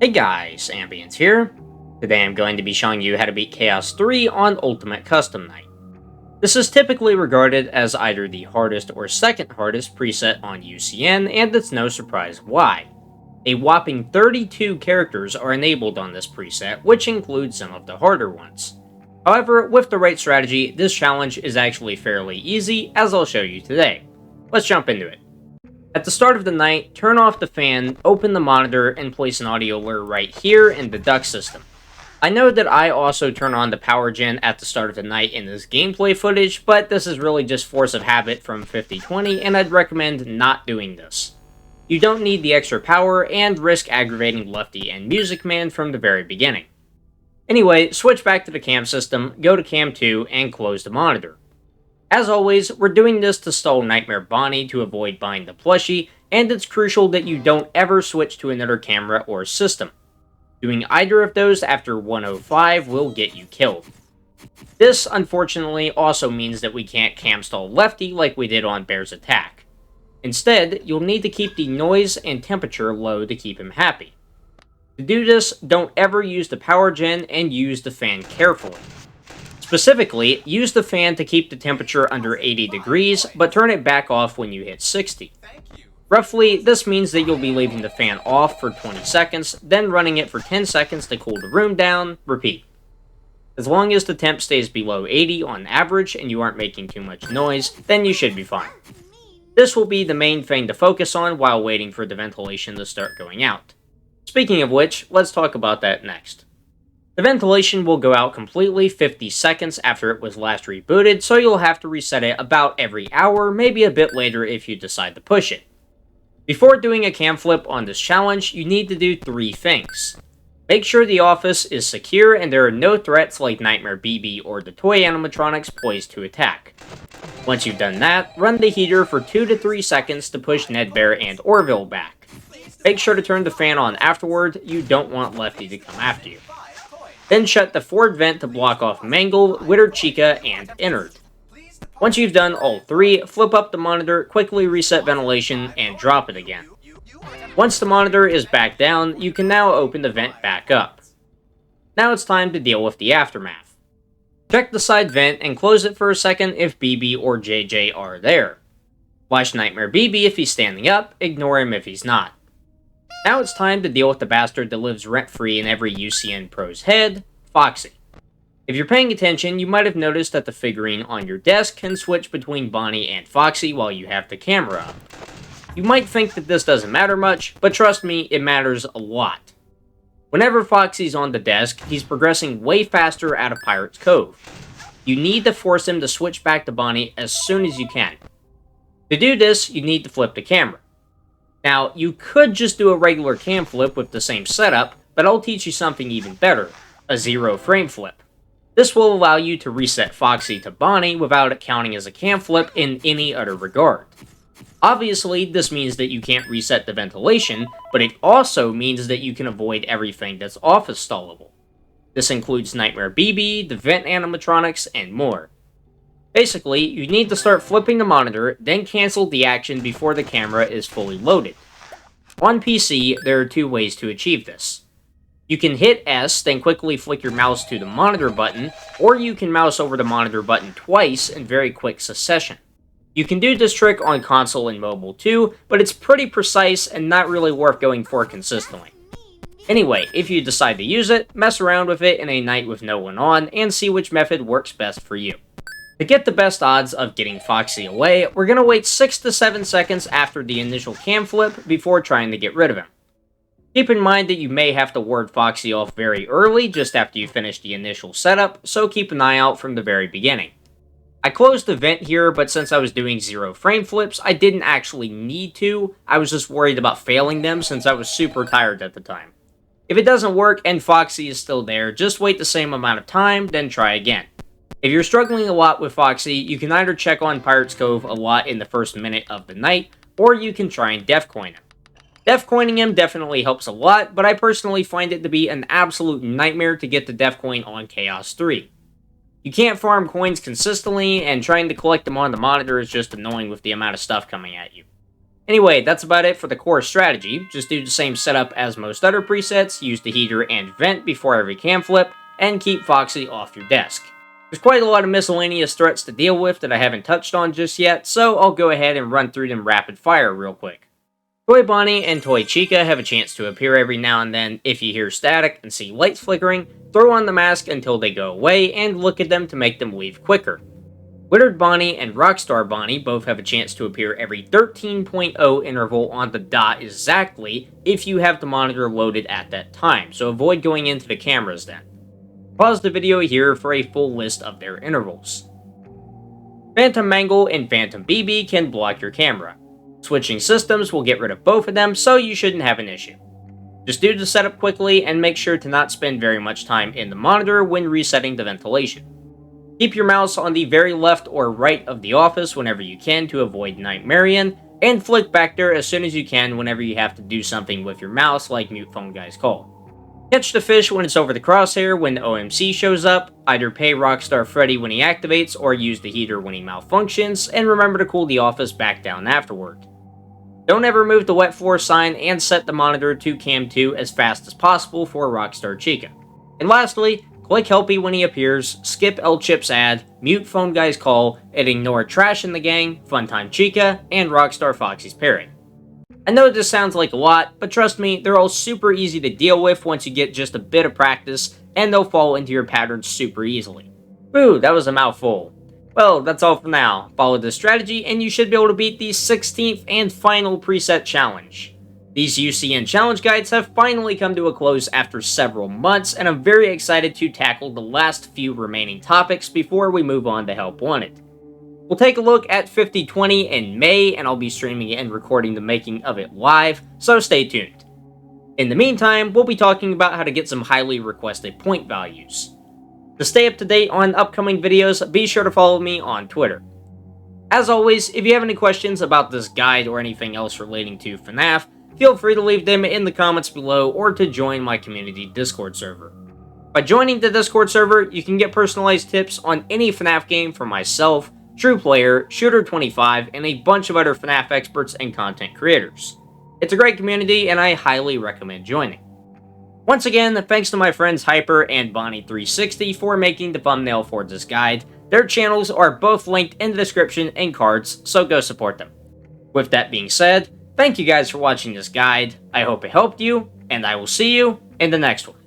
Hey guys, Ambience here. Today I'm going to be showing you how to beat Chaos 3 on Ultimate Custom Night. This is typically regarded as either the hardest or second hardest preset on UCN, and it's no surprise why. A whopping 32 characters are enabled on this preset, which includes some of the harder ones. However, with the right strategy, this challenge is actually fairly easy, as I'll show you today. Let's jump into it. At the start of the night, turn off the fan, open the monitor, and place an audio alert right here in the duct system. I know that I also turn on the power gen at the start of the night in this gameplay footage, but this is really just force of habit from 5020, and I'd recommend not doing this. You don't need the extra power and risk aggravating Lefty and Music Man from the very beginning. Anyway, switch back to the cam system, go to cam 2, and close the monitor. As always, we're doing this to stall Nightmare Bonnie to avoid buying the plushie, and it's crucial that you don't ever switch to another camera or system. Doing either of those after 105 will get you killed. This, unfortunately, also means that we can't cam stall Lefty like we did on Bear's Attack. Instead, you'll need to keep the noise and temperature low to keep him happy. To do this, don't ever use the power gen and use the fan carefully. Specifically, use the fan to keep the temperature under 80 degrees, but turn it back off when you hit 60. Roughly, this means that you'll be leaving the fan off for 20 seconds, then running it for 10 seconds to cool the room down, repeat. As long as the temp stays below 80 on average and you aren't making too much noise, then you should be fine. This will be the main thing to focus on while waiting for the ventilation to start going out. Speaking of which, let's talk about that next. The ventilation will go out completely 50 seconds after it was last rebooted, so you'll have to reset it about every hour, maybe a bit later if you decide to push it. Before doing a cam flip on this challenge, you need to do 3 things. Make sure the office is secure and there are no threats like Nightmare BB or the toy animatronics poised to attack. Once you've done that, run the heater for 2 to 3 seconds to push Ned Bear and Orville back. Make sure to turn the fan on afterward, you don't want Lefty to come after you. Then shut the forward vent to block off Mangle, Witter Chica, and Innard. Once you've done all 3, flip up the monitor, quickly reset ventilation, and drop it again. Once the monitor is back down, you can now open the vent back up. Now it's time to deal with the aftermath. Check the side vent and close it for a second if BB or JJ are there. Flash Nightmare BB if he's standing up, ignore him if he's not. Now it's time to deal with the bastard that lives rent-free in every UCN pro's head, Foxy. If you're paying attention, you might have noticed that the figurine on your desk can switch between Bonnie and Foxy while you have the camera up. You might think that this doesn't matter much, but trust me, it matters a lot. Whenever Foxy's on the desk, he's progressing way faster out of Pirate's Cove. You need to force him to switch back to Bonnie as soon as you can. To do this, you need to flip the camera. Now, you could just do a regular cam flip with the same setup, but I'll teach you something even better, a 0 frame flip. This will allow you to reset Foxy to Bonnie without it counting as a cam flip in any other regard. Obviously, this means that you can't reset the ventilation, but it also means that you can avoid everything that's office stallable. This includes Nightmare BB, the vent animatronics, and more. Basically, you need to start flipping the monitor, then cancel the action before the camera is fully loaded. On PC, there are 2 ways to achieve this. You can hit S, then quickly flick your mouse to the monitor button, or you can mouse over the monitor button twice in very quick succession. You can do this trick on console and mobile too, but it's pretty precise and not really worth going for consistently. Anyway, if you decide to use it, mess around with it in a night with no one on, and see which method works best for you. To get the best odds of getting Foxy away, we're going to wait 6 to 7 seconds after the initial cam flip before trying to get rid of him. Keep in mind that you may have to ward Foxy off very early, just after you finish the initial setup, so keep an eye out from the very beginning. I closed the vent here, but since I was doing 0 frame flips, I didn't actually need to. I was just worried about failing them since I was super tired at the time. If it doesn't work and Foxy is still there, just wait the same amount of time, then try again. If you're struggling a lot with Foxy, you can either check on Pirate's Cove a lot in the first minute of the night, or you can try and defcoin him. Defcoining him definitely helps a lot, but I personally find it to be an absolute nightmare to get the defcoin on Chaos 3. You can't farm coins consistently, and trying to collect them on the monitor is just annoying with the amount of stuff coming at you. Anyway, that's about it for the core strategy. Just do the same setup as most other presets, use the heater and vent before every cam flip, and keep Foxy off your desk. There's quite a lot of miscellaneous threats to deal with that I haven't touched on just yet, so I'll go ahead and run through them rapid fire real quick. Toy Bonnie and Toy Chica have a chance to appear every now and then. If you hear static and see lights flickering, throw on the mask until they go away and look at them to make them leave quicker. Withered Bonnie and Rockstar Bonnie both have a chance to appear every 13.0 interval on the dot exactly if you have the monitor loaded at that time, so avoid going into the cameras then. Pause the video here for a full list of their intervals. Phantom Mangle and Phantom BB can block your camera. Switching systems will get rid of both of them, so you shouldn't have an issue. Just do the setup quickly and make sure to not spend very much time in the monitor when resetting the ventilation. Keep your mouse on the very left or right of the office whenever you can to avoid Nightmarian, and flick back there as soon as you can whenever you have to do something with your mouse like Mute Phone Guy's Call. Catch the fish when it's over the crosshair when the OMC shows up, either pay Rockstar Freddy when he activates or use the heater when he malfunctions, and remember to cool the office back down afterward. Don't ever move the wet floor sign and set the monitor to cam 2 as fast as possible for Rockstar Chica. And lastly, click Helpy when he appears, skip L-Chip's ad, mute Phone Guy's Call, and ignore Trash in the Gang, Funtime Chica, and Rockstar Foxy's pairing. I know this sounds like a lot, but trust me, they're all super easy to deal with once you get just a bit of practice, and they'll fall into your patterns super easily. Boo, that was a mouthful. Well, that's all for now. Follow this strategy, and you should be able to beat the 16th and final preset challenge. These UCN challenge guides have finally come to a close after several months, and I'm very excited to tackle the last few remaining topics before we move on to Help Wanted. We'll take a look at 5020 in May, and I'll be streaming and recording the making of it live, so stay tuned. In the meantime, we'll be talking about how to get some highly requested point values. To stay up to date on upcoming videos, be sure to follow me on Twitter. As always, if you have any questions about this guide or anything else relating to FNaF, feel free to leave them in the comments below or to join my community Discord server. By joining the Discord server, you can get personalized tips on any FNaF game from myself, TruePlayer, Shooter25, and a bunch of other FNaF experts and content creators. It's a great community and I highly recommend joining. Once again, thanks to my friends Hyper and Bonnie360 for making the thumbnail for this guide. Their channels are both linked in the description and cards, so go support them. With that being said, thank you guys for watching this guide, I hope it helped you, and I will see you in the next one.